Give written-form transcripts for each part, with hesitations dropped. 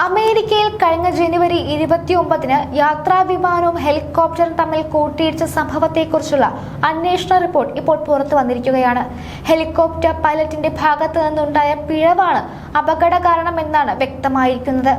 അമേരിക്കയിൽ കഴിഞ്ഞ ജനുവരി 29-ന് യാത്രാ വിമാനവും ഹെലികോപ്റ്ററും തമ്മിൽ കൂട്ടിയിടിച്ച സംഭവത്തെക്കുറിച്ചുള്ള അന്വേഷണ റിപ്പോർട്ട് ഇപ്പോൾ പുറത്തു വന്നിരിക്കുകയാണ്. ഹെലികോപ്റ്റർ പൈലറ്റിന്റെ ഭാഗത്തു നിന്നുണ്ടായ പിഴവാണ് അപകട കാരണമെന്നാണ് വ്യക്തമായിരിക്കുന്നത്.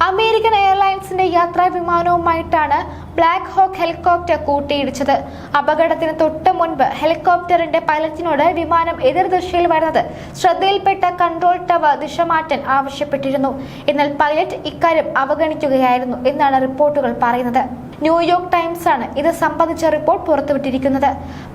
അമേരിക്കൻ എയർലൈൻസിന്റെ യാത്രാ വിമാനവുമായിട്ടാണ് ബ്ലാക്ക് ഹോക്ക് ഹെലികോപ്റ്റർ കൂട്ടിയിടിച്ചത്. അപകടത്തിന് തൊട്ട് മുൻപ് ഹെലികോപ്റ്ററിന്റെ പൈലറ്റിനോട് വിമാനം എതിർദിശയിൽ വരുന്നത് ശ്രദ്ധയിൽപ്പെട്ട കൺട്രോൾ ടവർ ദിശ മാറ്റാൻ ആവശ്യപ്പെട്ടിരുന്നു. എന്നാൽ പൈലറ്റ് ഇക്കാര്യം അവഗണിക്കുകയായിരുന്നു എന്നാണ് റിപ്പോർട്ടുകൾ പറയുന്നത്. ന്യൂയോർക്ക് ടൈംസ് ആണ് ഇത് സംബന്ധിച്ച റിപ്പോർട്ട് പുറത്തുവിട്ടിരിക്കുന്നത്.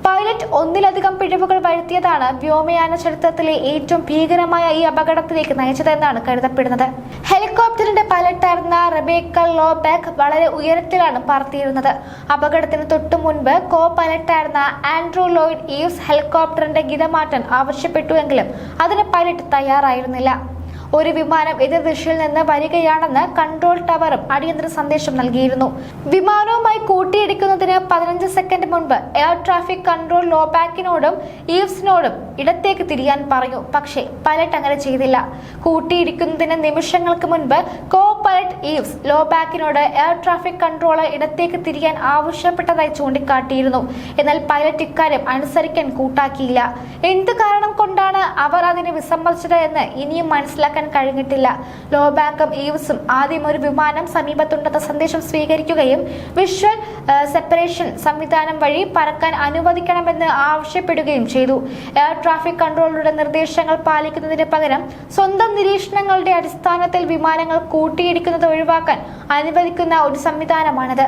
പൈലറ്റ് ഒന്നിലധികം പിഴവുകൾ വരുത്തിയതാണ് വ്യോമയാന ചരിത്രത്തിലെ ഏറ്റവും ഭീകരമായ ഈ അപകടത്തിലേക്ക് നയിച്ചതെന്നാണ് കരുതപ്പെടുന്നത്. ഹെലികോപ്റ്ററിന്റെ പൈലറ്റായിരുന്ന റെബേക്ക ലോബാക്ക് വളരെ ഉയരത്തിലാണ് പറത്തിയിരുന്നത്. അപകടത്തിന് തൊട്ടു മുൻപ് കോ പൈലറ്റായിരുന്ന ആൻഡ്രൂ ലോയിഡ് ഈവ്സ് ഹെലികോപ്റ്ററിന്റെ ഗിര മാറ്റാൻ ആവശ്യപ്പെട്ടുവെങ്കിലും അതിന് പൈലറ്റ് തയ്യാറായിരുന്നില്ല. ഒരു വിമാനം എതിർദിശയിൽ നിന്ന് വരികയാണെന്ന് കൺട്രോൾ ടവറും അടിയന്തര സന്ദേശം നൽകിയിരുന്നു. വിമാനവുമായി കൂട്ടിയിടിക്കുന്നതിന് 15 സെക്കൻഡ് മുൻപ് എയർ ട്രാഫിക് കൺട്രോൾ ലോബാക്കിനോടും ഈവ്സിനോടും ഇടത്തേക്ക് തിരിയാൻ പറഞ്ഞു. പക്ഷേ പൈലറ്റ് അങ്ങനെ ചെയ്തില്ല. കൂട്ടിയിടിക്കുന്നതിന് നിമിഷങ്ങൾക്ക് മുൻപ് കോ പൈലറ്റ് ഈവ്സ് ലോബാക്കിനോട് എയർ ട്രാഫിക് കൺട്രോളർ ഇടത്തേക്ക് തിരിയാൻ ആവശ്യപ്പെട്ടതായി ചൂണ്ടിക്കാട്ടിയിരുന്നു. എന്നാൽ പൈലറ്റ് ഇക്കാര്യം അനുസരിക്കാൻ കൂട്ടാക്കിയില്ല. എന്ത് കാരണം കൊണ്ടാണ് അവർ അതിന് വിസമ്മതിച്ചത് എന്ന് ഇനിയും മനസ്സിലാക്കാൻ കഴിഞ്ഞിട്ടില്ല. ലോബാക്കും ഈവ്സും ആദ്യം ഒരു വിമാനം സമീപത്തുണ്ടെന്ന സന്ദേശം സ്വീകരിക്കുകയും വിഷ്വൽ സെപ്പറേഷൻ സംവിധാനം വഴി പറക്കാൻ അനുവദിക്കണമെന്ന് ആവശ്യപ്പെടുകയും ചെയ്തു. എയർ ട്രാഫിക് കൺട്രോളറുടെ നിർദ്ദേശങ്ങൾ പാലിക്കുന്നതിന് പകരം സ്വന്തം നിരീക്ഷണങ്ങളുടെ അടിസ്ഥാനത്തിൽ വിമാനങ്ങൾ കൂട്ടിയിടിക്കുന്നത് ഒഴിവാക്കാൻ അനുവദിക്കുന്ന ഒരു സംവിധാനമാണിത്.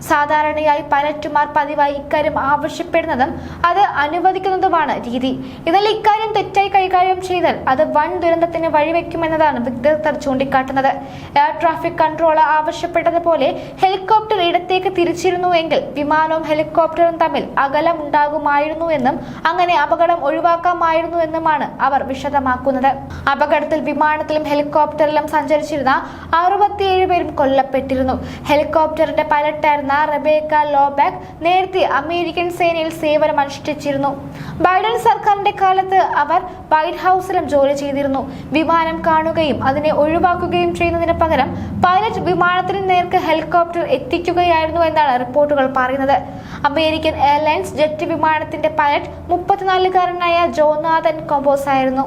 സാധാരണയായി പൈലറ്റുമാർ പതിവായി ഇക്കാര്യം ആവശ്യപ്പെടുന്നതും അത് അനുവദിക്കുന്നതുമാണ് രീതി. എന്നാൽ ഇക്കാര്യം തെറ്റായി കൈകാര്യം ചെയ്താൽ അത് വൻ ദുരന്തത്തിന് വഴിവെക്കുമെന്നതാണ് വിദഗ്ധർ ചൂണ്ടിക്കാട്ടുന്നത്. എയർ ട്രാഫിക് കൺട്രോളർ ആവശ്യപ്പെട്ടതുപോലെ ഹെലികോപ്റ്റർ ഇടത്തേക്ക് തിരിച്ചിരുന്നുവെങ്കിൽ വിമാനവും ഹെലികോപ്റ്ററും തമ്മിൽ അകലം ഉണ്ടാകുമായിരുന്നു എന്നും അങ്ങനെ അപകടം ഒഴിവാക്കാമായിരുന്നു എന്നുമാണ് അവർ വിശദമാക്കുന്നത്. അപകടത്തിൽ വിമാനത്തിലും ഹെലികോപ്റ്ററിലും സഞ്ചരിച്ചിരുന്ന 67 പേരും കൊല്ലപ്പെട്ടിരുന്നു. ഹെലികോപ്റ്ററിന്റെ പൈലറ്റായിരുന്ന റെബേക്ക ലോബാക്ക് നേരത്തെ അമേരിക്കൻ സേനയിൽ സേവനമനുഷ്ഠിച്ചിരുന്നു. ബൈഡൻ സർക്കാരിന്റെ കാലത്ത് അവർ വൈറ്റ് ഹൗസിലും ജോലി ചെയ്തിരുന്നു. വിമാനം കാണുകയും അതിനെ ഒഴിവാക്കുകയും ചെയ്യുന്നതിന് പകരം പൈലറ്റ് വിമാനത്തിന് നേർക്ക് ഹെലികോപ്റ്റർ എത്തിക്കുകയായിരുന്നു എന്നാണ് റിപ്പോർട്ടുകൾ പറയുന്നത്. അമേരിക്കൻ എയർലൈൻസ് ജെറ്റ് വിമാനത്തിന്റെ പൈലറ്റ് 34-കാരനായ ജോനാഥൻ കോമ്പോസ് ആയിരുന്നു.